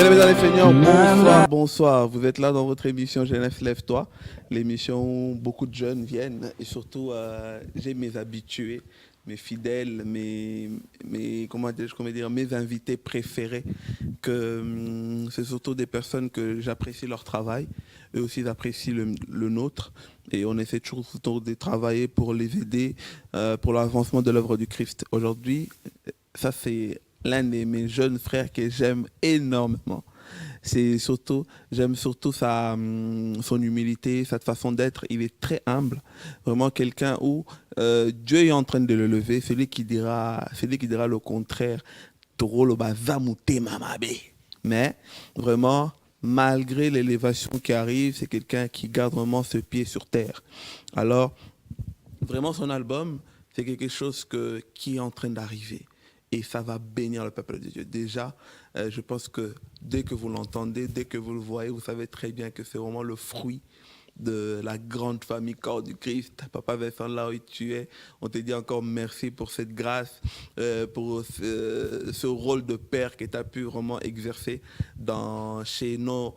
Bien, mesdames et seigneurs, bonsoir, bonsoir. Vous êtes là dans votre émission Jeunesse Lève-toi. L'émission où beaucoup de jeunes viennent et surtout, j'ai mes habitués, mes fidèles, comment dire, mes invités préférés. C'est surtout des personnes que j'apprécie leur travail. Eux aussi, ils apprécient le nôtre. Et on essaie toujours de travailler pour les aider pour l'avancement de l'œuvre du Christ. Aujourd'hui, ça c'est l'un de mes jeunes frères que j'aime énormément. J'aime surtout son humilité, sa façon d'être. Il est très humble, vraiment quelqu'un où Dieu est en train de le lever. Celui qui dira le contraire, Toro Bazamute Mamabe. Mais vraiment, malgré l'élévation qui arrive, c'est quelqu'un qui garde vraiment ce pied sur terre. Alors, vraiment, son album, c'est quelque chose qui est en train d'arriver. Et ça va bénir le peuple de Dieu. Déjà, je pense que dès que vous l'entendez, dès que vous le voyez, vous savez très bien que c'est vraiment le fruit de la grande famille corps du Christ. Papa Vincent, là où tu es, on te dit encore merci pour cette grâce, pour ce rôle de père que tu as pu vraiment exercer chez nos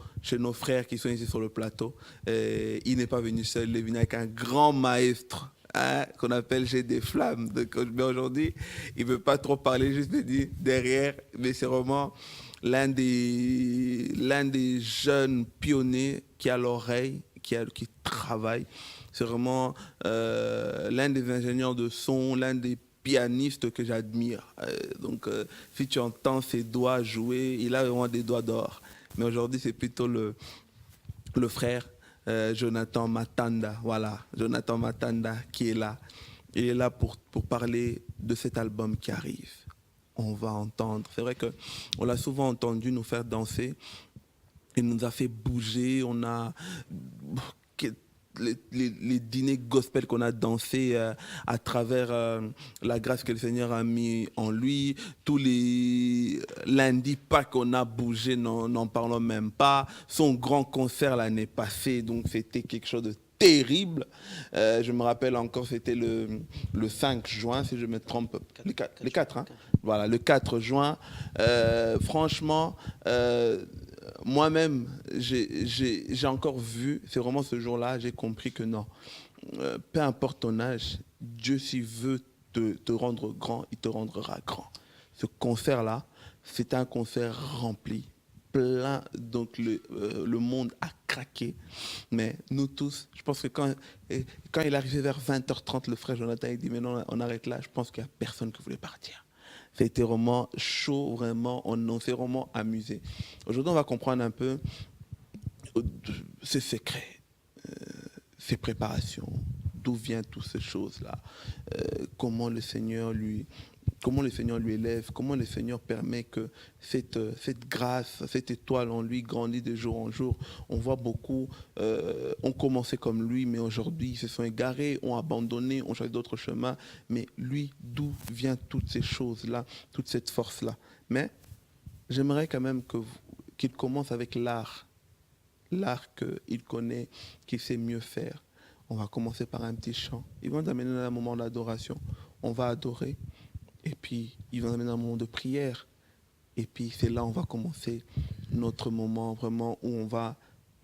frères qui sont ici sur le plateau. Il n'est pas venu seul, il est venu avec un grand maître. Hein, qu'on appelle J'ai des flammes. Mais aujourd'hui, il ne veut pas trop parler, juste me dire derrière, mais c'est vraiment l'un des jeunes pionniers qui a l'oreille, qui travaille. C'est vraiment l'un des ingénieurs de son, l'un des pianistes que j'admire. Si tu entends ses doigts jouer, il a vraiment des doigts d'or. Mais aujourd'hui, c'est plutôt le frère Jonathan Matanda, voilà, Jonathan Matanda qui est là. Il est là pour parler de cet album qui arrive. On va entendre, c'est vrai qu'on l'a souvent entendu nous faire danser, il nous a fait bouger, on a les dîners gospel qu'on a dansé à travers la grâce que le Seigneur a mis en lui, tous les lundis pas qu'on a bougé, n'en parlons même pas, son grand concert l'année passée, donc c'était quelque chose de terrible. Je me rappelle encore, c'était le 5 juin, si je me trompe, le 4 hein? Voilà, le 4 juin. Franchement, moi-même, j'ai encore vu, c'est vraiment ce jour-là, j'ai compris que non, peu importe ton âge, Dieu s'il veut te rendre grand, il te rendra grand. Ce concert-là, c'était un concert rempli, plein, donc le monde a craqué, mais nous tous, je pense que quand il est arrivé vers 20h30, le frère Jonathan, il dit, mais non, on arrête là, je pense qu'il n'y a personne qui voulait partir. C'était vraiment chaud, vraiment, on s'est vraiment amusé. Aujourd'hui, on va comprendre un peu ses secrets, ses préparations, d'où viennent toutes ces choses-là, comment le Seigneur lui élève, comment le Seigneur permet que cette grâce, cette étoile en lui grandit de jour en jour. On voit beaucoup, ont commencé comme lui, mais aujourd'hui ils se sont égarés, ont abandonné, ont choisi d'autres chemins. Mais lui, d'où viennent toutes ces choses-là, toute cette force-là? Mais j'aimerais quand même qu'il commence avec l'art qu'il connaît, qu'il sait mieux faire. On va commencer par un petit chant. Ils vont nous amener dans un moment d'adoration. On va adorer. Et puis, il va nous amener dans un moment de prière. Et puis, c'est là où on va commencer notre moment vraiment où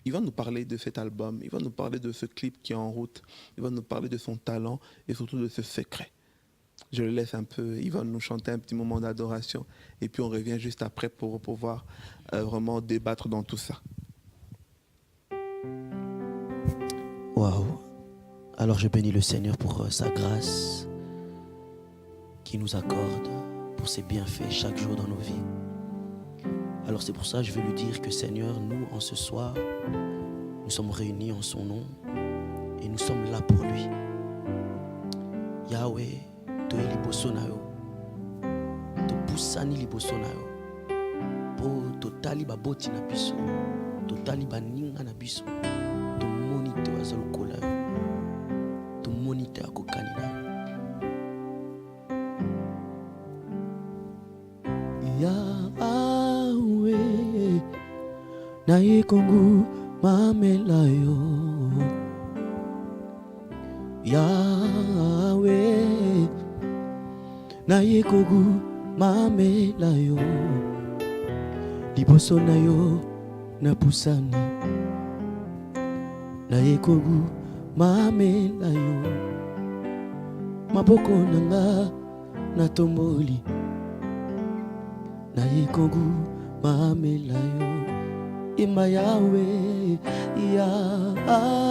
il va nous parler de cet album, il va nous parler de ce clip qui est en route, il va nous parler de son talent et surtout de ce secret. Je le laisse un peu, il va nous chanter un petit moment d'adoration. Et puis, on revient juste après pour pouvoir vraiment débattre dans tout ça. Waouh! Alors, je bénis le Seigneur pour sa grâce qui nous accorde, pour ses bienfaits chaque jour dans nos vies. Alors c'est pour ça que je vais lui dire que Seigneur, nous en ce soir, nous sommes réunis en son nom et nous sommes là pour lui. Yahweh, toi liboso na yo, to pusani liboso na yo, po totali baboti na biso, totali baninga na biso, to monite wazalokola yo, to monite akokani na yo. Yahweh, na ikongu mamela yo. Yahweh, na ikongu mamela yo. liboso na yo napusani naye kogu mamela yo maboko nanga natomboli naye kogu mamela yo ima yawe yawe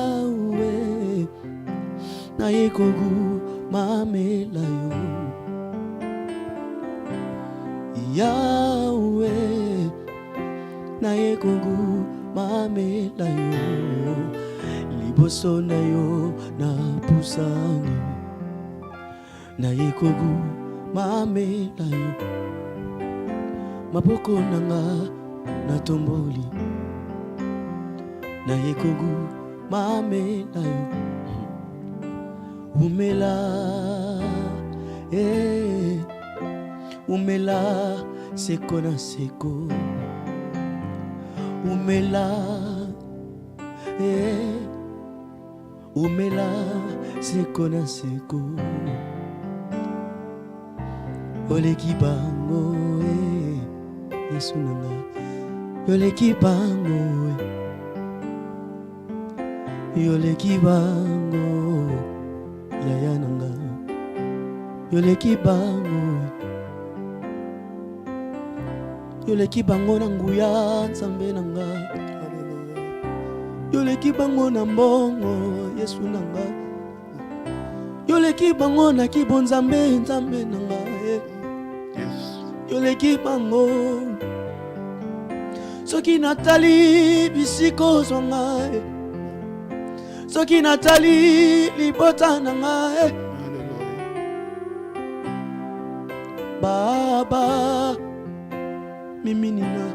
naye kogu mamela yo yawe naye kogu mamela yo liboso na yo napusani naye kogu mamela yo maboko nanga natomboli naye kogu mamela yo umela umela seko na seko umela umela seko na seko oleki bango Yesu nanga yoleki bango yoleki bango yaya nanga yoleki bango yoleki bango na nguya nzambe nanga yoleki bango na mbongo Yesu nanga yoleki bango na kibonzambe nzambe nanga yoleki bango soki natali bisiko zwanga soki natali libota nanga baba miminina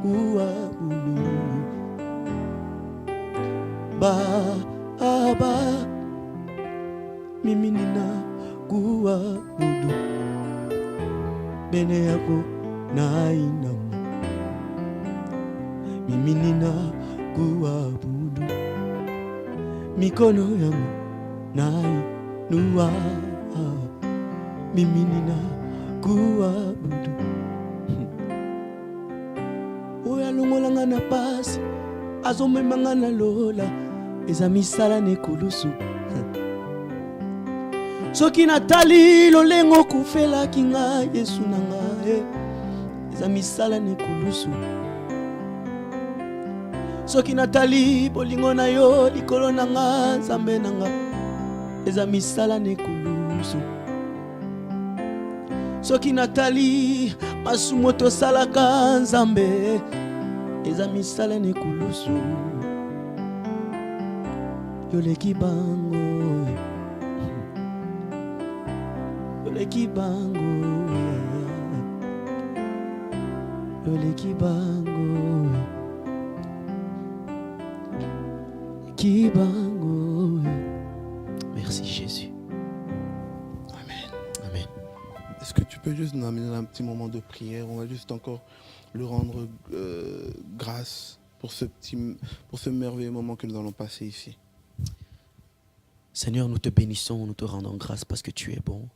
uwa bulu baba miminina kuwa bulu bene yako nainama miminina kuwa bulu mikono yangu nainuwa miminina kuwa bulu oya longolanga na pasi azomemanga na lola eza misala nekulusu soki natali lolengo kufelaki nga Yesu nanga eza misala nekulusu soki natali bolingo na yo likolo nanga nzambe nanga eza misala nekulusu soki natali masumo tosalaka nzambe eza misala nekulusu yoleki bango yoleki bango yoleki bango kibango. Merci Jésus. Amen. Amen. Est-ce que tu peux juste nous amener un petit moment de prière? On va juste encore lui rendre grâce pour ce merveilleux moment que nous allons passer ici. Seigneur, nous te bénissons, nous te rendons grâce parce que tu es bon.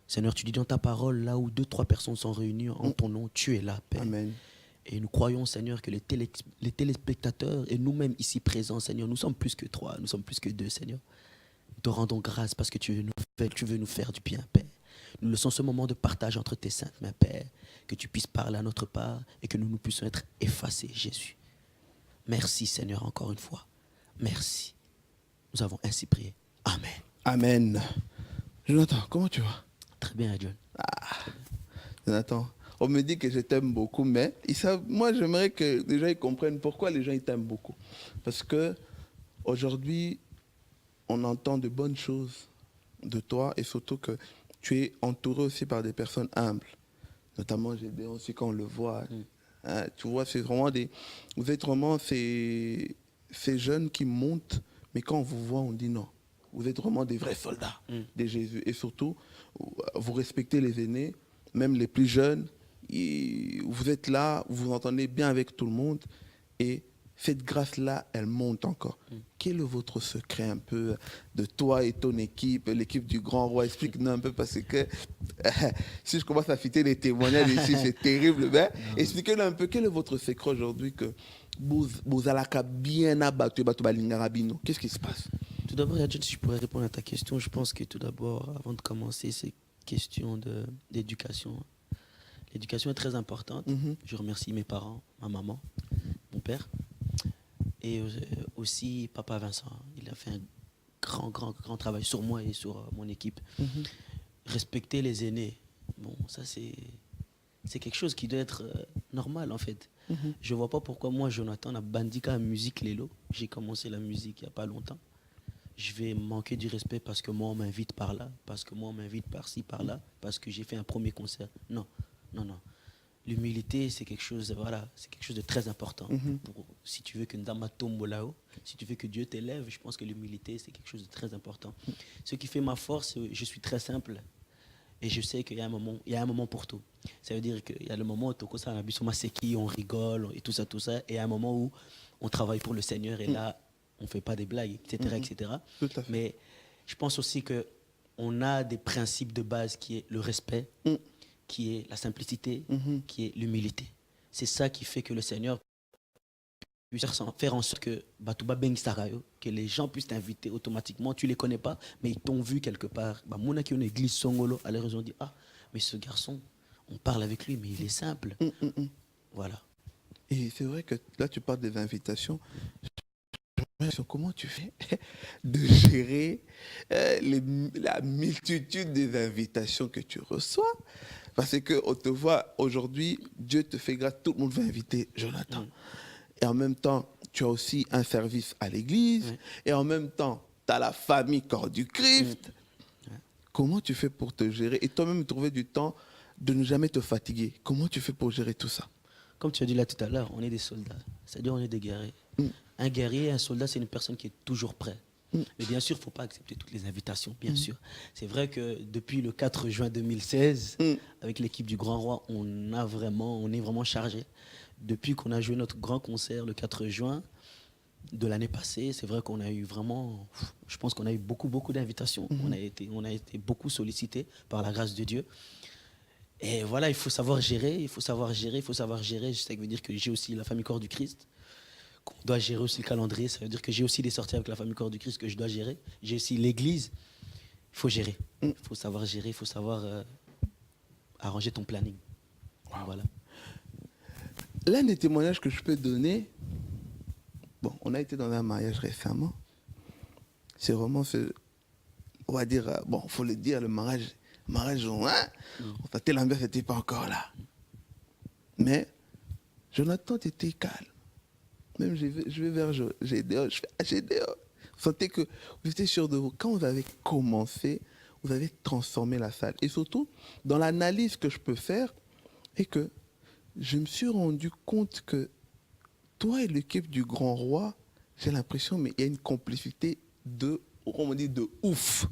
Seigneur, tu dis dans ta parole, là où 2-3 personnes sont réunies en ton nom, tu es là, Père. Amen. Et nous croyons, Seigneur, que les téléspectateurs et nous-mêmes ici présents, Seigneur, nous sommes plus que 3, nous sommes plus que 2, Seigneur. Nous te rendons grâce parce que tu veux nous faire du bien, Père. Nous laissons ce moment de partage entre tes saintes mains, Père, que tu puisses parler à notre part et que nous puissions être effacés, Jésus. Merci, Seigneur, encore une fois. Merci. Nous avons ainsi prié. Amen. Amen. Jonathan, comment tu vas? Très bien, John. Jonathan, on me dit que je t'aime beaucoup, mais moi, j'aimerais que les gens ils comprennent pourquoi les gens ils t'aiment beaucoup. Parce que aujourd'hui, on entend de bonnes choses de toi et surtout que tu es entouré aussi par des personnes humbles. Notamment Gédéon aussi, quand on le voit. Hein, tu vois, c'est vraiment vous êtes vraiment ces jeunes qui montent, mais quand on vous voit, on dit non. Vous êtes vraiment des vrais soldats de Jésus. Et surtout, vous respectez les aînés, même les plus jeunes. Et vous êtes là, vous vous entendez bien avec tout le monde. Et cette grâce-là, elle monte encore. quel est votre secret un peu de toi et ton équipe, l'équipe du Grand Roi? Explique-nous un peu parce que si je commence à citer les témoignages ici, c'est terrible. Mais expliquez-nous un peu quel est votre secret aujourd'hui que vous allez bien abattu, qu'est-ce qui se passe? Tout d'abord, Yadjon, si je pourrais répondre à ta question, je pense que tout d'abord, avant de commencer, c'est question d'éducation. L'éducation est très importante. Je remercie mes parents, ma maman, mon père, et aussi papa Vincent. Il a fait un grand travail sur moi et sur mon équipe. Respecter les aînés, bon, ça c'est quelque chose qui doit être normal en fait. Je vois pas pourquoi moi, Jonathan, a bandika musique Lélo. J'ai commencé la musique il n'y a pas longtemps. Je vais manquer du respect parce que moi on m'invite par là, parce que moi on m'invite par-ci, par-là, parce que j'ai fait un premier concert. Non. L'humilité, c'est quelque chose, voilà, c'est quelque chose de très important. Si tu veux que Ndama tombe là-haut, si tu veux que Dieu t'élève, je pense que l'humilité, c'est quelque chose de très important. Ce qui fait ma force, je suis très simple. Et je sais qu'il y a un moment pour tout. Ça veut dire qu'il y a le moment où on rigole et tout ça. Et il y a un moment où on travaille pour le Seigneur et là, on ne fait pas des blagues, etc. etc. Mais je pense aussi qu'on a des principes de base qui est le respect, qui est la simplicité, qui est l'humilité. C'est ça qui fait que le Seigneur puisse faire en sorte que les gens puissent t'inviter automatiquement. Tu ne les connais pas, mais ils t'ont vu quelque part. Moi, qui est une église Songolo, alors ils ont dit, ah, mais ce garçon, on parle avec lui, mais il est simple. Voilà. Et c'est vrai que là, tu parles des invitations. Comment tu fais de gérer la multitude des invitations que tu reçois? Parce qu'on te voit aujourd'hui, Dieu te fait grâce, tout le monde va inviter Jonathan. Et en même temps, tu as aussi un service à l'église. Et en même temps, tu as la famille Corps du Christ. Comment tu fais pour te gérer? Et toi-même, trouver du temps de ne jamais te fatiguer. Comment tu fais pour gérer tout ça? Comme tu as dit là tout à l'heure, on est des soldats. C'est-à-dire on est des guerriers. Un guerrier, un soldat, c'est une personne qui est toujours prêt. Mais bien sûr, il ne faut pas accepter toutes les invitations, bien sûr. C'est vrai que depuis le 4 juin 2016, avec l'équipe du Grand Roi, on est vraiment chargé. Depuis qu'on a joué notre grand concert le 4 juin de l'année passée, c'est vrai qu'on a eu vraiment, je pense qu'on a eu beaucoup d'invitations. On a été beaucoup sollicités par la grâce de Dieu. Et voilà, il faut savoir gérer. Ça veut dire que j'ai aussi la famille Corps du Christ. On doit gérer aussi le calendrier. Ça veut dire que j'ai aussi des sorties avec la famille Corps du Christ que je dois gérer. J'ai aussi l'église. Il faut gérer. Il faut savoir gérer. Il faut savoir arranger ton planning. Voilà. L'un des témoignages que je peux donner, bon, on a été dans un mariage récemment. C'est vraiment on va dire, bon, il faut le dire, le mariage enfin, l'ambiance n'était pas encore là. Mais Jonathan était calme. Même je vais vers Gédéon, je fais Gédéon. Vous sentez que vous étiez sûr de vous. Quand vous avez commencé, vous avez transformé la salle. Et surtout, dans l'analyse que je peux faire, et que je me suis rendu compte que toi et l'équipe du Grand Roi, j'ai l'impression, mais il y a une complicité de ouf.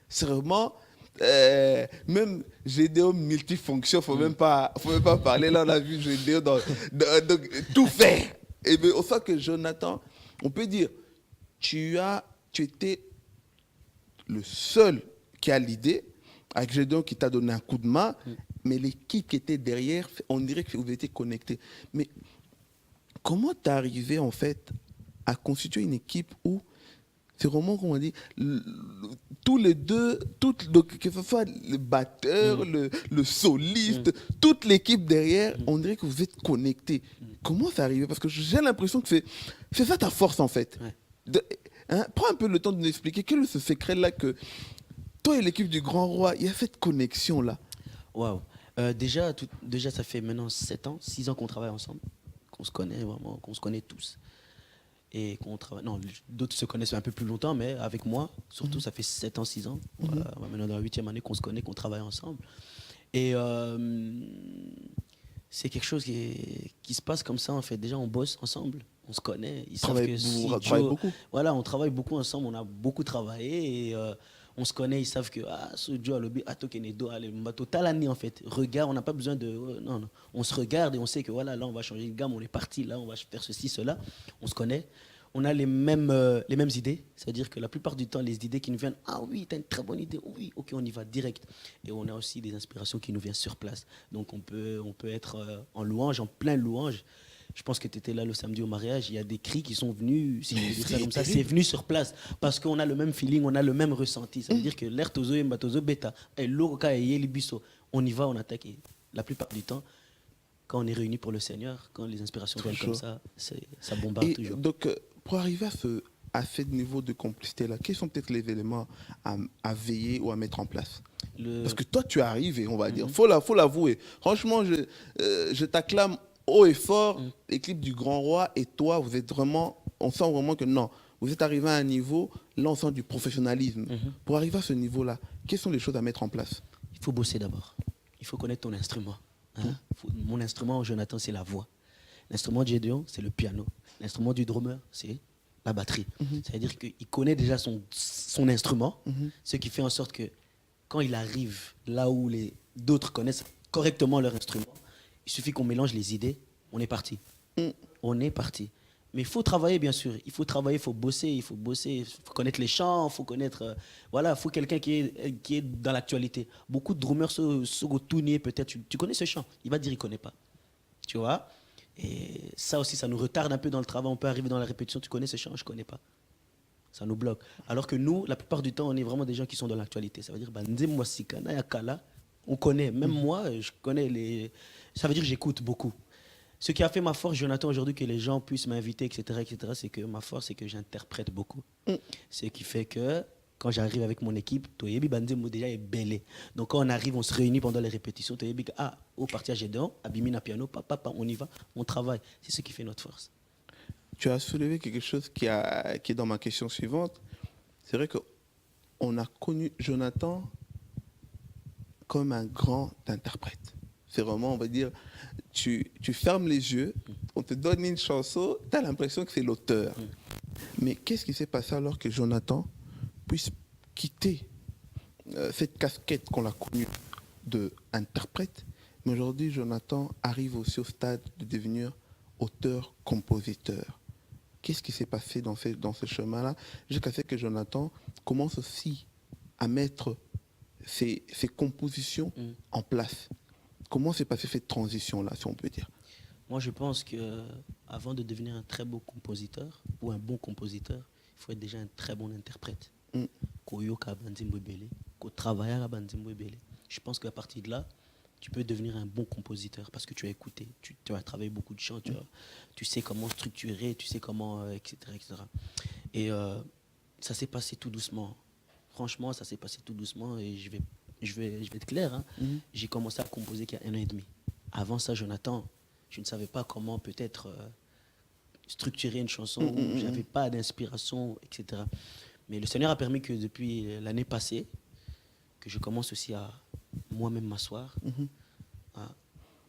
C'est vraiment... même Gédéon multifonction, faut même pas parler. Là, on a vu Gédéon dans tout faire. Et bien, au fait que Jonathan, on peut dire, tu étais le seul qui a l'idée, avec Gédéon qui t'a donné un coup de main, mais l'équipe qui était derrière, on dirait que vous étiez connectés. Mais comment t'es arrivé en fait à constituer une équipe où c'est vraiment, comment on dit, tous les deux, que ce soit le batteur, le soliste, toute l'équipe derrière, on dirait que vous êtes connectés. Comment c'est arrivé? Parce que j'ai l'impression que c'est ça ta force en fait. Prends un peu le temps de nous expliquer quel est ce secret-là que toi et l'équipe du Grand Roi, il y a cette connexion-là. Waouh. Déjà, ça fait maintenant 7 ans, 6 ans qu'on travaille ensemble, qu'on se connaît vraiment, qu'on se connaît tous. Et qu'on travaille. Non, d'autres se connaissent un peu plus longtemps, mais avec moi, surtout, ça fait 7 ans, 6 ans. Maintenant, dans la 8e année qu'on se connaît, qu'on travaille ensemble. Et c'est quelque chose qui se passe comme ça, en fait. Déjà, on bosse ensemble, on se connaît. Ils savent que travaille beaucoup. Voilà, on travaille beaucoup ensemble, on a beaucoup travaillé. Et on se connaît, ils savent que ce Joe Alobi, Atokenedo, Talani, en fait. Regarde, on n'a pas besoin de. Non. On se regarde et on sait que voilà, là, on va changer de gamme, on est parti, là, on va faire ceci, cela. On se connaît. on a les mêmes idées. C'est-à-dire que la plupart du temps, les idées qui nous viennent, ah oui, tu as une très bonne idée, oui, ok, on y va direct. Et on a aussi des inspirations qui nous viennent sur place. Donc on peut être en louange, en plein louange. Je pense que tu étais là le samedi au mariage, il y a des cris qui sont venus, si je peux dire ça comme ça, c'est venu sur place. Parce qu'on a le même feeling, on a le même ressenti. Ça veut dire que l'air tozo et mbatozo beta, et l'oroka et yelibiso, on y va, on attaque. Et la plupart du temps, quand on est réunis pour le Seigneur, quand les inspirations viennent comme ça, ça bombarde Et toujours. donc, pour arriver à ce niveau de complicité-là, quels sont peut-être les éléments à veiller ou à mettre en place? Parce que toi, tu arrives et on va dire, faut l'avouer. Franchement, je t'acclame haut et fort, l'équipe du Grand Roi et toi, vous êtes vraiment, on sent vraiment que non, vous êtes arrivé à un niveau, là on sent du professionnalisme. Pour arriver à ce niveau-là, quelles sont les choses à mettre en place? Il faut bosser d'abord. Il faut connaître ton instrument. Hein? Mon instrument, Jonathan, c'est la voix. L'instrument de Gédéon, c'est le piano. L'instrument du drummer, c'est la batterie. C'est-à-dire qu'il connaît déjà son instrument, ce qui fait en sorte que quand il arrive là où d'autres connaissent correctement leur instrument, il suffit qu'on mélange les idées, on est parti. On est parti. Mais il faut travailler, bien sûr. Il faut travailler, il faut bosser, il faut connaître les chants, il faut connaître... voilà, il faut quelqu'un qui est dans l'actualité. Beaucoup de drummers se tournent, peut-être. Tu connais ce chant? Il va dire qu'il ne connaît pas. Tu vois? Et ça aussi, ça nous retarde un peu dans le travail. On peut arriver dans la répétition, tu connais ce chant? Je ne connais pas. Ça nous bloque. Alors que nous, la plupart du temps, on est vraiment des gens qui sont dans l'actualité. Ça veut dire, on connaît. Même moi, je connais les... Ça veut dire que j'écoute beaucoup. Ce qui a fait ma force, Jonathan, aujourd'hui, que les gens puissent m'inviter, etc., c'est que ma force, c'est que j'interprète beaucoup. Ce qui fait que quand j'arrive avec mon équipe, Toyebi Banzemo déjà est belé. Donc quand on arrive, on se réunit pendant les répétitions. Toyebi, au parti à Gédéon, Abimina piano, papa, on y va, on travaille. C'est ce qui fait notre force. Tu as soulevé quelque chose qui est dans ma question suivante. C'est vrai qu'on a connu Jonathan comme un grand interprète. C'est vraiment, on va dire, tu fermes les yeux, on te donne une chanson, tu as l'impression que c'est l'auteur. Mais qu'est-ce qui s'est passé alors que Jonathan puisse quitter cette casquette qu'on a connue d'interprète, mais aujourd'hui, Jonathan arrive aussi au stade de devenir auteur-compositeur. Qu'est-ce qui s'est passé dans ce chemin-là jusqu'à ce que Jonathan commence aussi à mettre ses compositions en place? Comment s'est passée cette transition-là, si on peut dire? Moi, je pense qu'avant de devenir un très beau compositeur ou un bon compositeur, il faut être déjà un très bon interprète. Je pense qu'à partir de là, tu peux devenir un bon compositeur parce que tu as écouté, tu as travaillé beaucoup de chants, tu sais comment structurer, tu sais comment, etc., etc. Et ça s'est passé tout doucement. Franchement, ça s'est passé tout doucement et je vais être clair. Hein. J'ai commencé à composer qu'il y a 1 an et demi. Avant ça, Jonathan, je ne savais pas comment peut-être structurer une chanson, je n'avais pas d'inspiration, etc. Mais le Seigneur a permis que depuis l'année passée, que je commence aussi à moi-même m'asseoir, à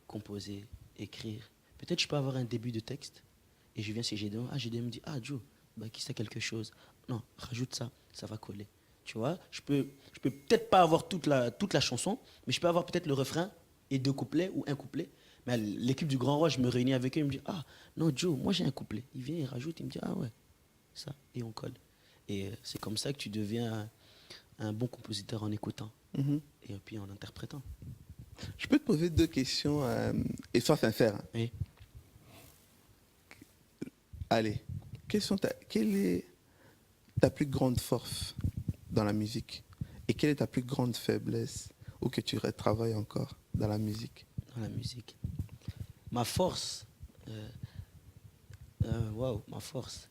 composer, écrire. Peut-être je peux avoir un début de texte et je viens chez Gédéon. Gédéon me dit, Joe, qui c'est quelque chose. Non, rajoute ça, ça va coller. Tu vois, je peux peut-être pas avoir toute la chanson, mais je peux avoir peut-être le refrain et 2 couplets ou 1 couplet. Mais l'équipe du Grand Roi, je me réunis avec eux, ils me disent, non Joe, moi j'ai un couplet. Il vient, il rajoute, il me dit, ouais, ça, et on colle. Et c'est comme ça que tu deviens un bon compositeur en écoutant et puis en interprétant. Je peux te poser 2 questions et sois sincère. Oui. Allez, quelle est ta plus grande force dans la musique et quelle est ta plus grande faiblesse ou que tu travailles encore dans la musique? Dans la musique. Ma force, ma force.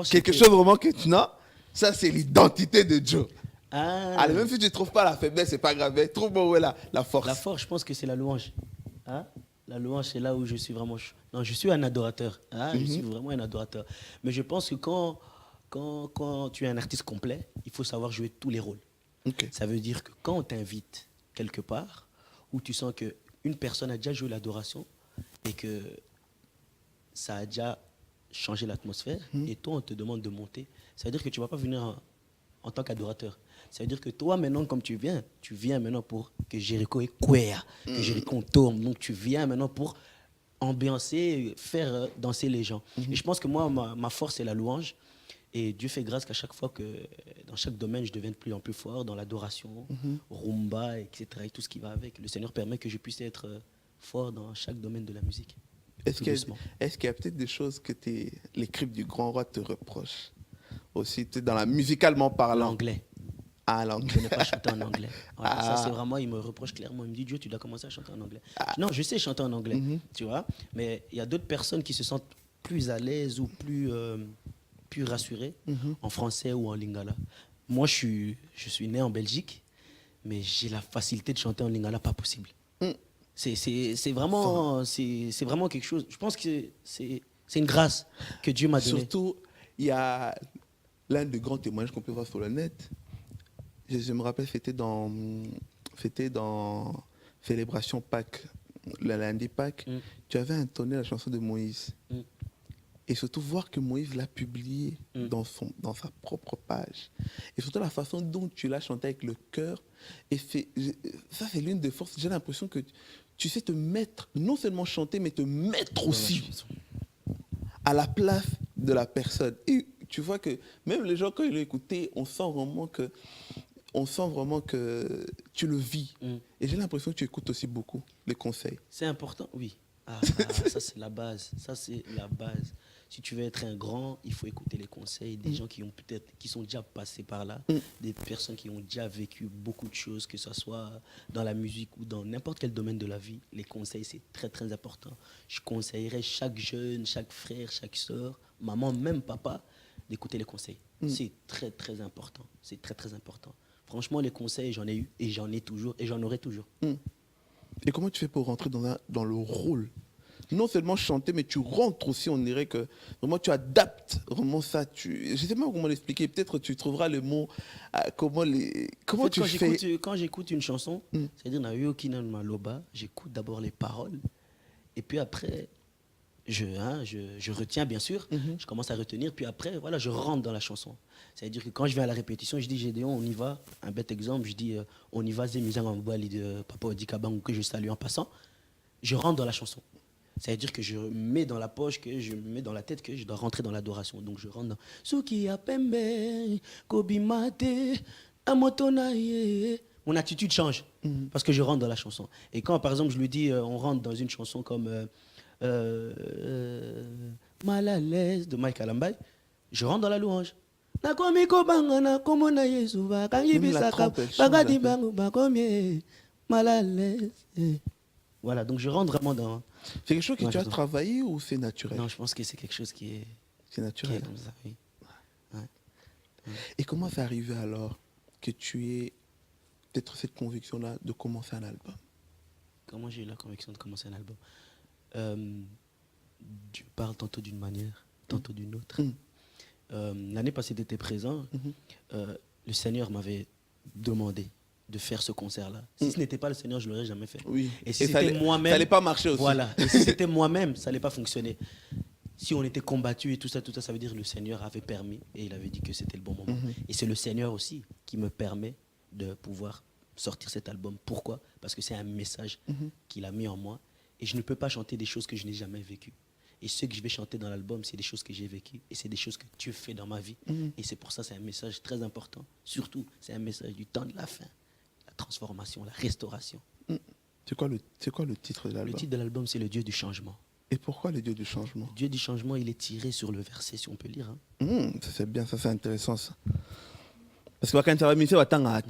Quelque chose vraiment que tu n'as, ça c'est l'identité de Joe. Allez, même si tu ne trouves pas la faiblesse, c'est pas grave. Trouve-moi où est la force. La force, je pense que c'est la louange. La louange, c'est là où je suis vraiment... Non, je suis un adorateur. Je suis vraiment un adorateur. Mais je pense que quand tu es un artiste complet, il faut savoir jouer tous les rôles. Okay. Ça veut dire que quand on t'invite quelque part, où tu sens qu'une personne a déjà joué l'adoration et que ça a déjà changé l'atmosphère, et toi, on te demande de monter, ça veut dire que tu ne vas pas venir en tant qu'adorateur. Ça veut dire que toi, maintenant, comme tu viens maintenant pour que Jéricho est queer, que Jéricho tourne. Donc, tu viens maintenant pour ambiancer, faire danser les gens. Et je pense que moi, ma force, c'est la louange. Et Dieu fait grâce qu'à chaque fois que, dans chaque domaine, je deviens de plus en plus fort, dans l'adoration, rumba, etc., et tout ce qui va avec. Le Seigneur permet que je puisse être fort dans chaque domaine de la musique. Est-ce qu'il y a peut-être des choses que les Cripes du Grand Roi te reprochent aussi, musicalement parlant? L'anglais. Ah, l'anglais. Je n'ai pas chanté en anglais. Voilà, ça, c'est vraiment, il me reproche clairement. Il me dit, Dieu, tu dois commencer à chanter en anglais. Non, je sais chanter en anglais, tu vois. Mais il y a d'autres personnes qui se sentent plus à l'aise ou plus rassurées en français ou en lingala. Moi, je suis né en Belgique, mais j'ai la facilité de chanter en lingala, pas possible. C'est vraiment quelque chose. Je pense que c'est une grâce que Dieu m'a donnée. Surtout, il y a l'un des grands témoignages qu'on peut voir sur le net. Je me rappelle, c'était dans Célébration Pâques, le lundi Pâques. Tu avais intoné la chanson de Moïse. Et surtout voir que Moïse l'a publié dans sa propre page. Et surtout la façon dont tu l'as chanté avec le cœur. Et ça, c'est l'une des forces. J'ai l'impression que tu sais te mettre, non seulement chanter, mais te mettre aussi à la place de la personne. Et tu vois que même les gens, quand ils l'ont écouté, on sent vraiment que tu le vis. Et j'ai l'impression que tu écoutes aussi beaucoup les conseils. C'est important, oui. Ça, c'est la base. Ça, c'est la base. Si tu veux être un grand, il faut écouter les conseils des gens qui sont déjà passés par là, des personnes qui ont déjà vécu beaucoup de choses, que ce soit dans la musique ou dans n'importe quel domaine de la vie. Les conseils, c'est très, très important. Je conseillerais chaque jeune, chaque frère, chaque soeur, maman, même papa, d'écouter les conseils. C'est très, très important. C'est très, très important. Franchement, les conseils, j'en ai eu et j'en ai toujours et j'en aurai toujours. Et comment tu fais pour rentrer dans le rôle? Non seulement chanter, mais tu rentres aussi, on dirait que vraiment tu adaptes vraiment ça. Je ne sais pas comment l'expliquer, peut-être tu trouveras le mot, comment tu fais. Quand j'écoute une chanson, c'est-à-dire dans Yokina Maloba, j'écoute d'abord les paroles et puis après, je retiens bien sûr, je commence à retenir, puis après, voilà, je rentre dans la chanson. C'est-à-dire que quand je vais à la répétition, je dis Gédéon, on y va. Un bête exemple, je dis on y va, Zémizang Ambouali de Papa Odikabang, que je salue en passant. Je rentre dans la chanson. C'est-à-dire que je mets dans la poche, que je mets dans la tête que je dois rentrer dans l'adoration. Donc je rentre dans Suki Apembe, Kobimate, Amotonaye. Mon attitude change parce que je rentre dans la chanson. Et quand par exemple je lui dis on rentre dans une chanson comme Mal à l'aise de Mike Alambay, je rentre dans la louange. Mal à l'aise. Voilà, donc je rentre vraiment dans. C'est quelque chose que tu as travaillé ou c'est naturel? Non, je pense que c'est quelque chose qui est. C'est naturel. Qui est comme ça, oui. Ouais. Et comment c'est arrivé alors que tu aies peut-être cette conviction-là de commencer un album? Comment j'ai eu la conviction de commencer un album? Dieu parle tantôt d'une manière, tantôt d'une autre. L'année passée, tu étais présent. Le Seigneur m'avait demandé de faire ce concert-là. Si ce n'était pas le Seigneur, je ne l'aurais jamais fait. Oui. Et si c'était moi-même, ça n'allait pas marcher aussi. Voilà. Et si c'était moi-même, ça n'allait pas fonctionner. Si on était combattu et tout ça, ça veut dire que le Seigneur avait permis et il avait dit que c'était le bon moment. Et c'est le Seigneur aussi qui me permet de pouvoir sortir cet album. Pourquoi? Parce que c'est un message qu'il a mis en moi et je ne peux pas chanter des choses que je n'ai jamais vécues. Et ce que je vais chanter dans l'album, c'est des choses que j'ai vécues et c'est des choses que Dieu fait dans ma vie. Et c'est pour ça que c'est un message très important. Surtout, c'est un message du temps de la fin. Transformation, la restauration. C'est quoi le titre de l'album? Le titre de l'album, c'est Le Dieu du changement. Et pourquoi le Dieu du changement? Le Dieu du changement, il est tiré sur le verset, si on peut lire. Ça c'est bien, ça c'est intéressant ça. Parce que quand tu vas mise au temps à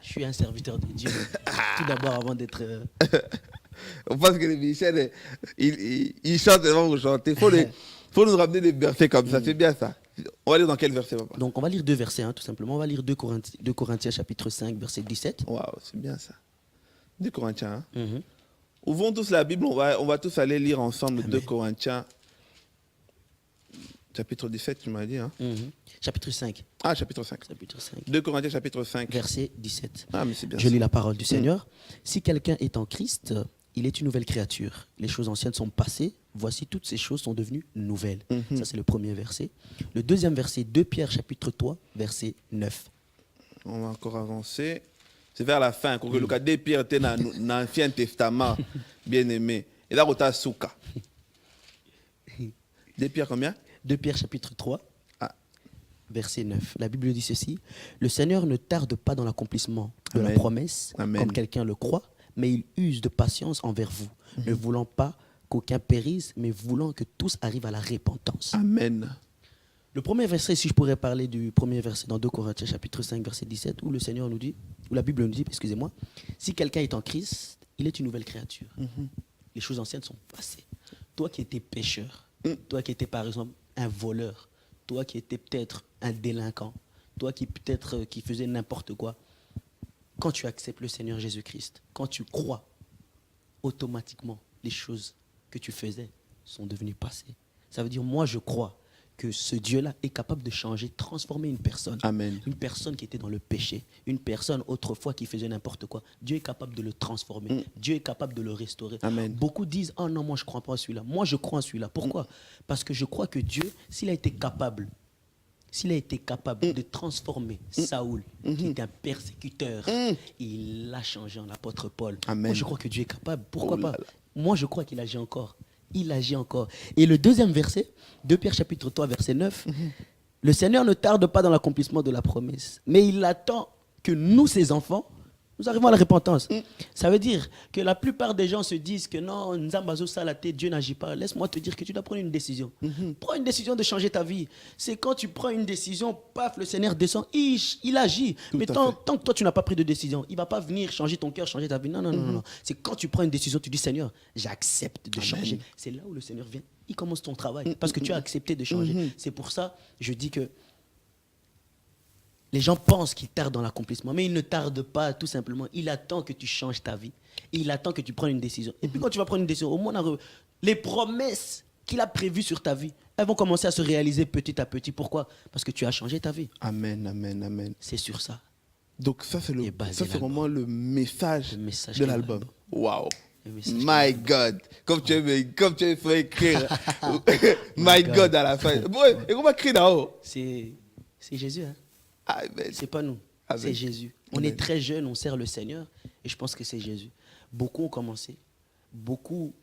je suis un serviteur de Dieu. Tout d'abord, avant d'être. On pense que les Michel, ils chantent devant vous chanter. Il faut nous ramener des versets comme ça, c'est bien ça. On va lire dans quel verset, papa? Donc on va lire 2 versets, tout simplement. On va lire 2 Corinthiens chapitre 5, verset 17. Waouh, c'est bien ça. 2 Corinthiens. Ouvrons tous la Bible, on va tous aller lire ensemble. Amen. 2 Corinthiens chapitre 17, tu m'as dit. Chapitre 5. Ah, chapitre 5. Chapitre 5. 2 Corinthiens chapitre 5. Verset 17. Ah, mais c'est bien. Je lis la parole du Seigneur. Si quelqu'un est en Christ, il est une nouvelle créature. Les choses anciennes sont passées. Voici, toutes ces choses sont devenues nouvelles. Ça, c'est le premier verset. Le deuxième verset, 2 Pierre, chapitre 3, verset 9. On va encore avancer. C'est vers la fin. Quand le cas de Pierre était dans l'Ancien Testament, bien aimé. Et là, on souka. 2 Pierre combien? 2 Pierre chapitre 3, Ah. verset 9. La Bible dit ceci. Le Seigneur ne tarde pas dans l'accomplissement de la Amen. promesse, Amen. comme quelqu'un le croit, mais il use de patience envers vous, ne voulant pas qu'aucun périsse, mais voulant que tous arrivent à la repentance. Amen. Le premier verset, si je pourrais parler du premier verset dans 2 Corinthiens chapitre 5, verset 17, où le Seigneur nous dit, où la Bible nous dit, excusez-moi, si quelqu'un est en Christ, il est une nouvelle créature. Les choses anciennes sont passées. Toi qui étais pécheur, toi qui étais par exemple un voleur, toi qui étais peut-être un délinquant, toi qui peut-être qui faisais n'importe quoi, quand tu acceptes le Seigneur Jésus-Christ, quand tu crois, automatiquement, les choses que tu faisais sont devenues passées. Ça veut dire, moi je crois que ce Dieu-là est capable de changer, transformer une personne. Amen. Une personne qui était dans le péché, une personne autrefois qui faisait n'importe quoi. Dieu est capable de le transformer. Dieu est capable de le restaurer. Amen. Beaucoup disent, oh non, moi je ne crois pas en celui-là. Moi je crois en celui-là. Pourquoi? Parce que je crois que Dieu, s'il a été capable de transformer Saoul, qui était un persécuteur, il l'a changé en apôtre Paul. Amen. Moi je crois que Dieu est capable. Pourquoi Oh là pas? là. Moi je crois qu'il agit encore. Il agit encore. Et le deuxième verset, 2 Pierre chapitre 3, verset 9, le Seigneur ne tarde pas dans l'accomplissement de la promesse, mais il attend que nous, ses enfants, nous arrivons à la repentance. Ça veut dire que la plupart des gens se disent que non, Nzambazo Salate, Dieu n'agit pas. Laisse-moi te dire que tu dois prendre une décision. Prends une décision de changer ta vie. C'est quand tu prends une décision, paf, le Seigneur descend, il agit. Tout Mais à tant fait. que toi, tu n'as pas pris de décision, il ne va pas venir changer ton cœur, changer ta vie. Non, non, non, non. C'est quand tu prends une décision, tu dis, Seigneur, j'accepte de changer. C'est là où le Seigneur vient. Il commence ton travail parce que tu as accepté de changer. C'est pour ça, je dis que les gens pensent qu'il tarde dans l'accomplissement, mais il ne tarde pas, tout simplement. Il attend que tu changes ta vie. Il attend que tu prennes une décision. Et puis quand tu vas prendre une décision, au moins, les promesses qu'il a prévues sur ta vie, elles vont commencer à se réaliser petit à petit. Pourquoi? Parce que tu as changé ta vie. Amen, amen, amen. C'est sur ça. Donc ça, c'est Et basé l'album. vraiment le message, Le message de de l'album. l'album. Wow. Le message de My God. Comme tu veux écrire My God à la fin. Ouais, et comment écrire là-haut? C'est Jésus, hein? Amen. C'est pas nous, Amen. c'est Jésus. On Amen. est très jeunes, on sert le Seigneur et je pense que c'est Jésus. Beaucoup ont commencé, beaucoup.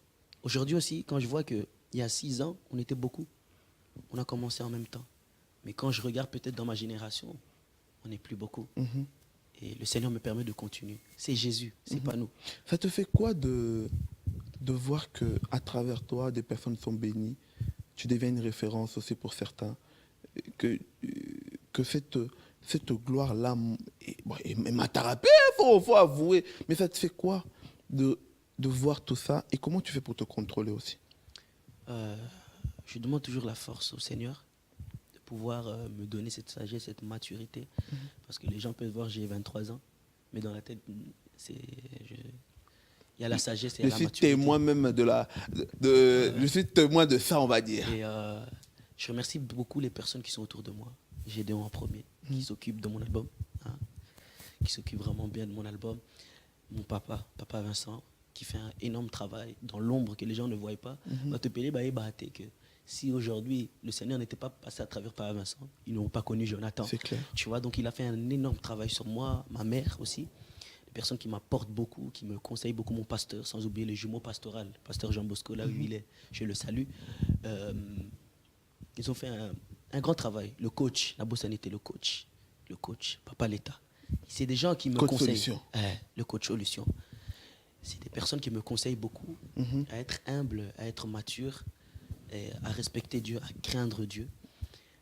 Aujourd'hui aussi, quand je vois qu'il y a 6 ans, on était beaucoup, on a commencé en même temps. Mais quand je regarde peut-être dans ma génération, on n'est plus beaucoup. Et le Seigneur me permet de continuer. C'est Jésus, c'est pas nous. Ça te fait quoi de voir qu'à travers toi, des personnes sont bénies, tu deviens une référence aussi pour certains, que cette gloire-là m'a tarapé, il faut avouer. Mais ça te fait quoi de voir tout ça et comment tu fais pour te contrôler aussi? Je demande toujours la force au Seigneur de pouvoir me donner cette sagesse, cette maturité. Parce que les gens peuvent voir j'ai 23 ans, mais dans la tête, il y a la sagesse et Je la suis maturité. témoin même je suis témoin de ça, on va dire. Et je remercie beaucoup les personnes qui sont autour de moi. Gédéon en premier, qui s'occupe de mon album, hein, qui s'occupe vraiment bien de mon album. Mon papa Vincent, qui fait un énorme travail dans l'ombre que les gens ne voient pas. Va te payer, que si aujourd'hui le Seigneur n'était pas passé à travers Papa Vincent, ils n'auraient pas connu Jonathan. C'est clair. Tu vois, donc il a fait un énorme travail sur moi, ma mère aussi. Des personnes qui m'apportent beaucoup, qui me conseillent beaucoup, mon pasteur, sans oublier le jumeau pastoral, pasteur Jean Bosco, là où il est, je le salue. Ils ont fait un grand travail. Le coach, la Bossanité, le coach, Papa l'État. C'est des gens qui me Coach conseillent. Solution. Le coach Solution. C'est des personnes qui me conseillent beaucoup à être humble, à être mature, et à respecter Dieu, à craindre Dieu.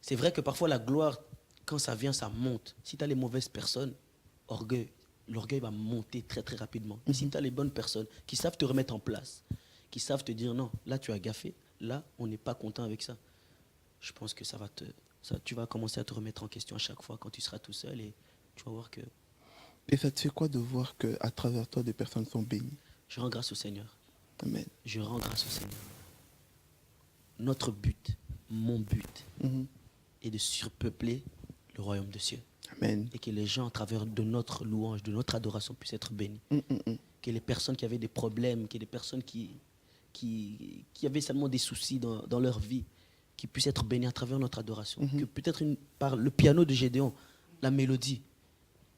C'est vrai que parfois la gloire, quand ça vient, ça monte. Si tu as les mauvaises personnes, l'orgueil va monter très très rapidement. Mais si tu as les bonnes personnes qui savent te remettre en place, qui savent te dire non, là tu as gaffé, là on n'est pas content avec ça, je pense que tu vas commencer à te remettre en question à chaque fois quand tu seras tout seul et tu vas voir que Et ça te fait quoi de voir qu'à travers toi, des personnes sont bénies? je rends grâce au Seigneur. Amen. Je rends grâce au Seigneur. Notre but, mon but, est de surpeupler le royaume des cieux. Amen. Et que les gens, à travers de notre louange, de notre adoration, puissent être bénis. Que les personnes qui avaient des problèmes, que les personnes qui avaient seulement des soucis dans leur vie, qui puissent être bénis à travers notre adoration. Que peut-être par le piano de Gédéon, la mélodie,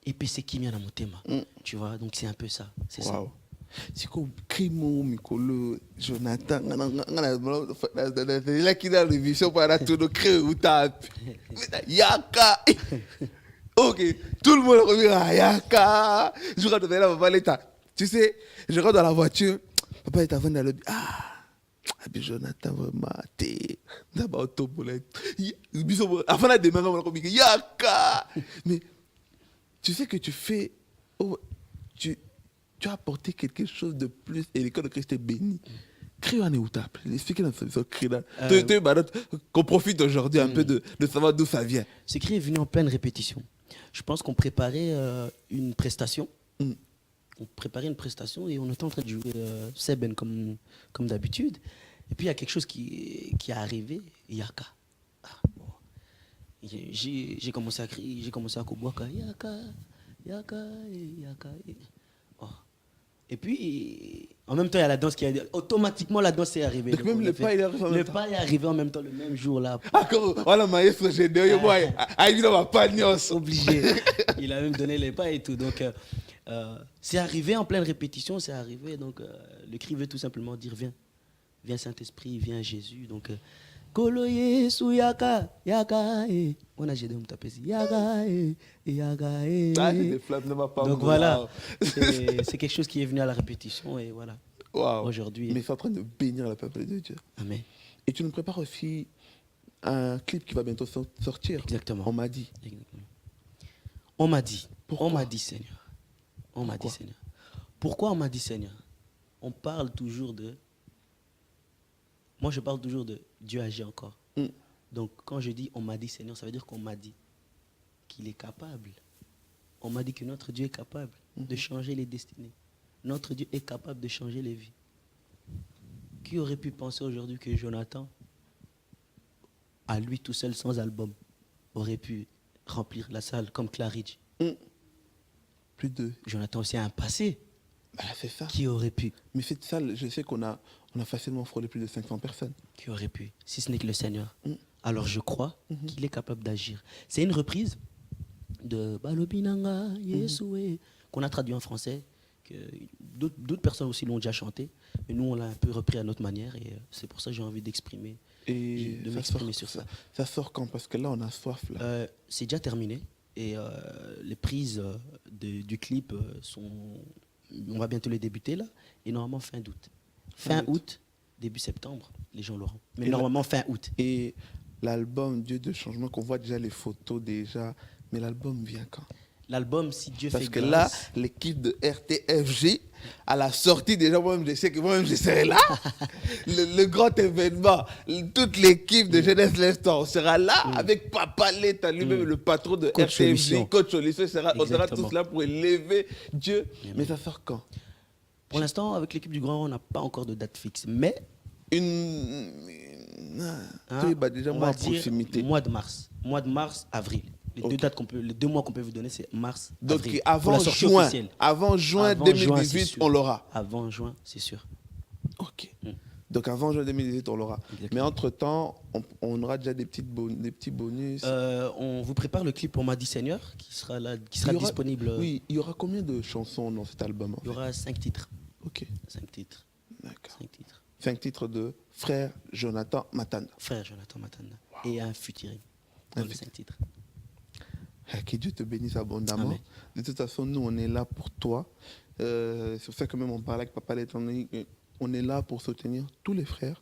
et puis c'est qui vient dans mon thème. Tu vois, donc c'est un peu ça. C'est ça. Wow. C'est comme Crimo, Mikolo, Jonathan, là qui a l'émission pour la tour de créer ou tape. Yaka. Ok, tout le monde revient à Yaka. Je rentre dans la papa l'état. Tu sais, je rentre dans la voiture. Papa est avant d'aller. Jonathan, vraiment, t'es d'abord autobolette. Avant la démarche, on va dire Yaka. Mais tu sais que tu fais. Tu as apporté quelque chose de plus et l'école de Christ est bénie. Crée un étape. Expliquez dans ce cri là. Qu'on profite aujourd'hui un peu de savoir d'où ça vient. Ce cri est venu en pleine répétition. Je pense qu'on préparait une prestation. On préparait une prestation et on était en train de jouer Seben comme d'habitude. Et puis il y a quelque chose qui est arrivé. Yaka. Bon. J'ai commencé à crier, j'ai commencé à kobwaka. Yaka, Yaka, Yaka. Oh. Et puis, en même temps, il y a la danse qui est... Automatiquement, la danse est arrivée. Donc même le pas, il est arrivé en même temps. Le pas est arrivé en même temps, le même jour là. Ah, comme voilà, maestro, j'ai dit, il va pas obligé. Il a même donné les pas et tout. Donc, c'est arrivé en pleine répétition, c'est arrivé. Donc, le cri veut tout simplement dire viens. Viens Saint-Esprit, viens Jésus. Donc, Kolo Yesu Yaka, Yaka, on a j'ai tapé Yaka, Yaka. Donc voilà, c'est quelque chose qui est venu à la répétition et voilà. Wow. Aujourd'hui. Mais c'est en train de bénir le peuple de Dieu. Amen. Et tu nous prépares aussi un clip qui va bientôt sortir. Exactement. On m'a dit. On m'a dit. Pourquoi? On m'a dit Seigneur. On m'a dit Seigneur. Pourquoi on m'a dit Seigneur? On parle toujours de... Moi, je parle toujours de Dieu agit encore. Donc, quand je dis on m'a dit Seigneur, ça veut dire qu'on m'a dit qu'il est capable. On m'a dit que notre Dieu est capable de changer les destinées. Notre Dieu est capable de changer les vies. Qui aurait pu penser aujourd'hui que Jonathan, à lui tout seul, sans album, aurait pu remplir la salle comme Claridge? Plus de... Jonathan aussi a un passé. Bah, c'est ça. Qui aurait pu? Mais cette salle, je sais qu'on a facilement frôlé plus de 500 personnes. Qui aurait pu? Si ce n'est que le Seigneur. Alors je crois qu'il est capable d'agir. C'est une reprise de Balobinanga, Yesoué, qu'on a traduit en français. Que d'autres personnes aussi l'ont déjà chanté. Mais nous, on l'a un peu repris à notre manière. Et c'est pour ça que j'ai envie d'exprimer. Et de m'exprimer sur ça. Ça sort quand? Parce que là, on a soif. Là. C'est déjà terminé. Et les prises du clip sont... On va bientôt les débuter là. Et normalement fin d'août. Fin août, début septembre, les gens l'auront. Mais normalement fin août. Et l'album Dieu de changement, qu'on voit déjà les photos déjà. Mais l'album vient quand? L'album, si Dieu Parce fait que grâce... là, l'équipe de RTFG, à la sortie déjà, moi-même, je sais que moi-même, je serai là. le grand événement, toute l'équipe de Jeunesse L'Instant, on sera là avec Papa Leta, lui-même, le patron de Coach RTFG, Solution. Coach Solution, on sera tous là pour élever Dieu. Mais ça sort quand? Pour l'instant, avec l'équipe du Grand, on n'a pas encore de date fixe. Mais... déjà on moi va en dire proximité. Mois de mars, avril. Les 2 mois qu'on peut vous donner, c'est mars, Donc avril. avant juin 2018, on l'aura. Avant juin, c'est sûr. Ok. Donc avant juin 2018, on l'aura. Mais entre-temps, on aura déjà des petits bonus. On vous prépare le clip On m'a dit Seigneur, qui sera disponible. Oui, il y aura combien de chansons dans cet album? Il y aura 5 titres. Ok. 5 titres. D'accord. 5 titres. 5 titres de Frère Jonathan Matanda. Frère Jonathan Matanda. Wow. Et un featuring. Dans les 5 titres. Que Dieu te bénisse abondamment. Amen. De toute façon, nous, on est là pour toi. C'est pour ça que même on parlait avec Papa Léternel. On est là pour soutenir tous les frères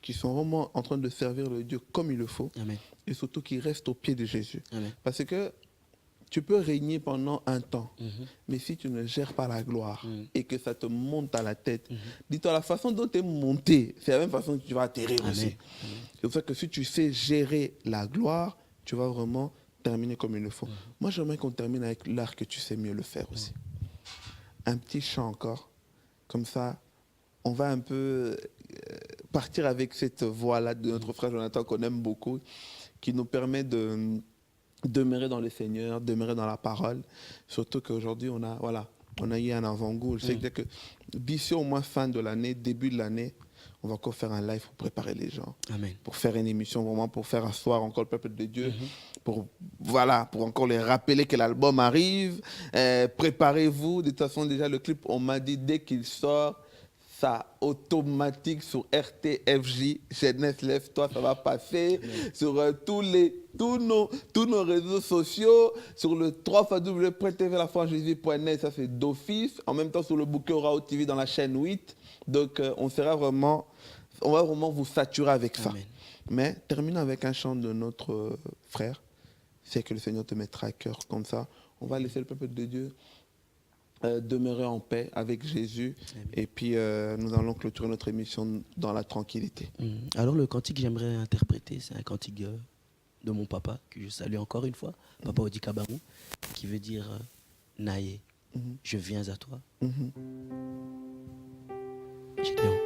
qui sont vraiment en train de servir le Dieu comme il le faut. Amen. Et surtout qui restent au pied de Jésus. Amen. Parce que tu peux régner pendant un temps, mais si tu ne gères pas la gloire et que ça te monte à la tête, dis-toi, la façon dont tu es monté, c'est la même façon que tu vas atterrir aussi. C'est pour ça que si tu sais gérer la gloire, tu vas vraiment terminer comme il le faut. Moi, j'aimerais qu'on termine avec l'art que tu sais mieux le faire aussi. Un petit chant encore, comme ça, on va un peu partir avec cette voix-là de notre frère Jonathan qu'on aime beaucoup, qui nous permet de demeurer dans le Seigneur, demeurer dans la parole. Surtout qu'aujourd'hui, on a eu un avant-goût. Je sais que Bissio, au moins fin de l'année, début de l'année, on va encore faire un live pour préparer les gens. Amen. Pour faire une émission, vraiment pour faire asseoir encore le peuple de Dieu. Pour encore les rappeler que l'album arrive. Préparez-vous. De toute façon, déjà, le clip, on m'a dit, dès qu'il sort, ça automatique sur RTFJ, Jeunesse Lève-toi, ça va passer sur tous nos réseaux sociaux, sur le www.tvlafoijésus.net, ça c'est d'office. En même temps, sur le bouquet Orao TV dans la chaîne 8. Donc, on va vraiment vous saturer avec ça. Amen. Mais terminons avec un chant de notre frère. C'est que le Seigneur te mettra à cœur comme ça. On va laisser le peuple de Dieu demeurer en paix avec Jésus. Amen. Et puis nous allons clôturer notre émission dans la tranquillité. Alors le cantique que j'aimerais interpréter, c'est un cantique de mon papa, que je salue encore une fois, Papa Odi Kabarou, qui veut dire Naye, je viens à toi. Gédéon.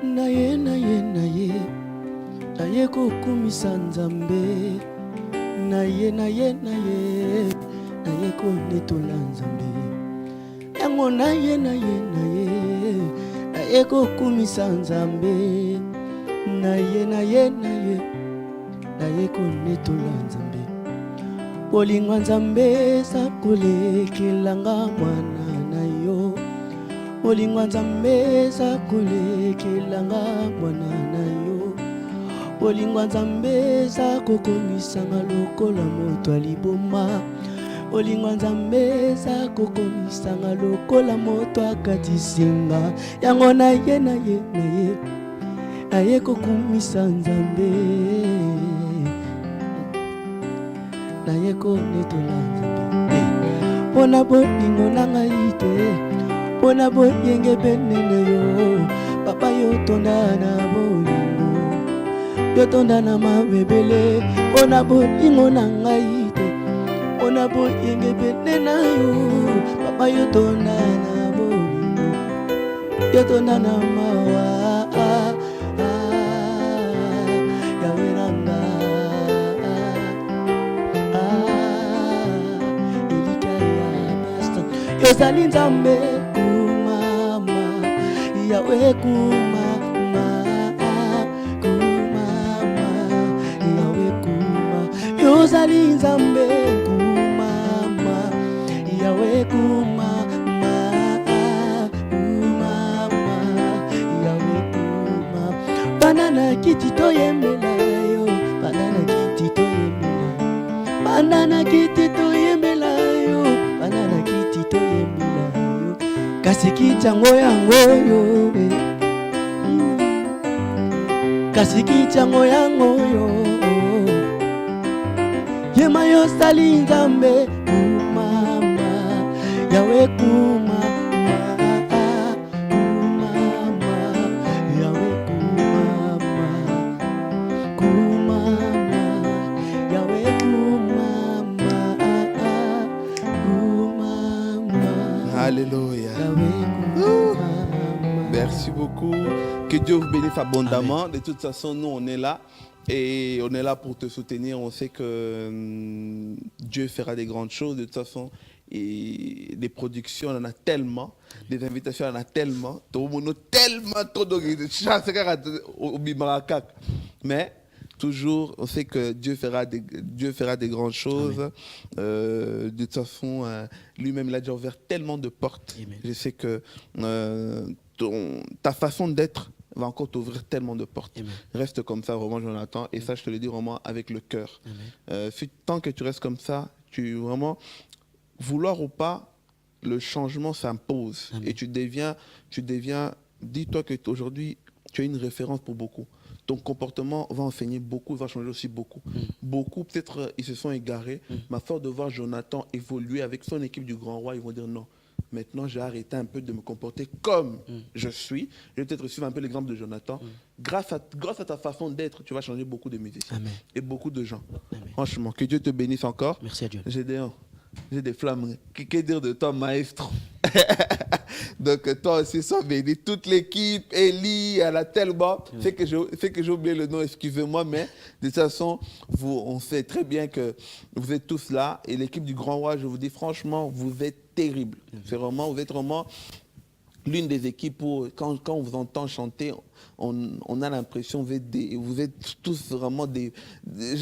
Naye, naye, naye, naye kokumisa Nzambe. Naye, naye, naye, naye konetola Nzambe. Yango naye, naye, naye, naye kokumisa Nzambe. Naye, naye, naye, naye konetola Nzambe. Bolingo Nzambe sakolekelanga mwana na yo. Bolingo Nzambe sakolekelanga mwana na yo. Bolingo Nzambe sakokomisanga lokola moto aliboma. Bolingo Nzambe sakokomisanga lokola moto akatisinga. Yango naye naye naye naye kokumisa Nzambe. Naye konetola Nzambe. Pona bolingo na ngai te. Pona boyenge benene yo. Papa yo tonda na bolingo. Yo tonda na mabebele. Pona bolingo na ngai te. Pona boyenge benene yo. Papa yo tonda na bolingo. Yo tonda na mawa. Yozali Nzambe kumama, Yawe kumama, kumama, Yawe kuma. Yozali Nzambe kumama, Yawe kumama, kumama, Yawe kuma. Banana kiti toyembela yo, banana kiti toyembela, banana kiti toyembela yo, banana kiti toyembela yo. Kasi kichango yango yo, kasi kichango yango yo. Yema yo sali Nzambe kumama, Yawe kumama, kumama, Yawe kumama, kumama, Yawe kumama, kumama. Alléluia. Merci beaucoup. Que Dieu vous bénisse abondamment. Amen. De toute façon, nous, on est là. Et on est là pour te soutenir. On sait que Dieu fera des grandes choses. De toute façon, et des productions, on en a tellement. Des invitations, on en a tellement. Tellement trop de mais toujours, on sait que Dieu fera des grandes choses. De toute façon, lui-même, il a déjà ouvert tellement de portes. Amen. Je sais que ta façon d'être va encore t'ouvrir tellement de portes. Amen. Reste comme ça, vraiment, Jonathan. Et ça, je te le dis vraiment avec le cœur. Tant que tu restes comme ça, vraiment, vouloir ou pas, le changement s'impose. Et tu deviens, dis-toi qu'aujourd'hui, tu es une référence pour beaucoup. Ton comportement va enseigner beaucoup, va changer aussi beaucoup. Beaucoup, peut-être, ils se sont égarés, mais à force de voir Jonathan évoluer avec son équipe du Grand Roi, ils vont dire non. Maintenant, j'ai arrêté un peu de me comporter comme je suis. Je vais peut-être suivre un peu l'exemple de Jonathan. Grâce à ta façon d'être, tu vas changer beaucoup de musiciens. Amen. Et beaucoup de gens. Amen. Franchement, que Dieu te bénisse encore. Merci à Dieu. Gédéon, j'ai des flammes. Que dire de toi, maestro? Donc toi aussi, sois béni. Toute l'équipe, Ellie, elle a tellement fait que j'ai oublié le nom, excusez-moi, mais de toute façon, on sait très bien que vous êtes tous là. Et l'équipe du Grand Roi, je vous dis franchement, vous êtes terrible. C'est vraiment, vous êtes vraiment l'une des équipes où, quand on vous entend chanter, on a l'impression, vous êtes tous vraiment je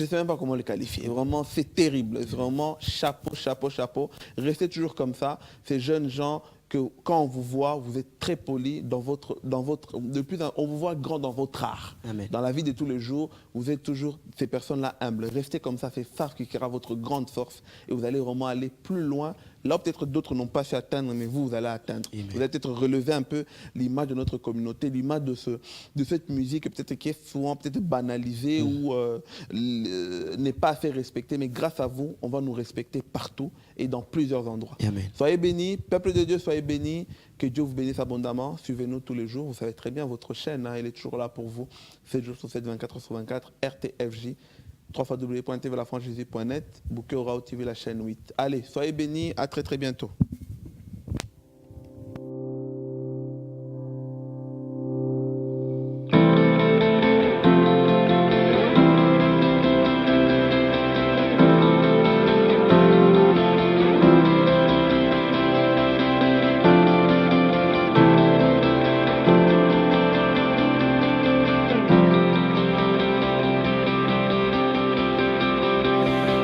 ne sais même pas comment les qualifier. Vraiment, c'est terrible. Vraiment, chapeau, chapeau, chapeau. Restez toujours comme ça. Ces jeunes gens, que quand on vous voit, vous êtes très poli on vous voit grand dans votre art. Amen. Dans la vie de tous les jours, vous êtes toujours ces personnes-là humbles. Restez comme ça, c'est ça qui créera votre grande force et vous allez vraiment aller plus loin. Là, peut-être d'autres n'ont pas su atteindre, mais vous allez atteindre. Amen. Vous allez peut-être relever un peu l'image de notre communauté, l'image de cette musique peut-être qui est souvent peut-être banalisée ou n'est pas assez respectée. Mais grâce à vous, on va nous respecter partout et dans plusieurs endroits. Amen. Soyez bénis, peuple de Dieu, soyez bénis. Que Dieu vous bénisse abondamment. Suivez-nous tous les jours. Vous savez très bien, votre chaîne, elle est toujours là pour vous. 7 jours sur 7, 24 sur 24, RTFJ. www.tvlafranchejésus.net, Bouquet Orao TV, la chaîne 8. Allez, soyez bénis, à très très bientôt.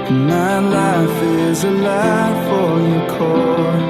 My life is a life for your call.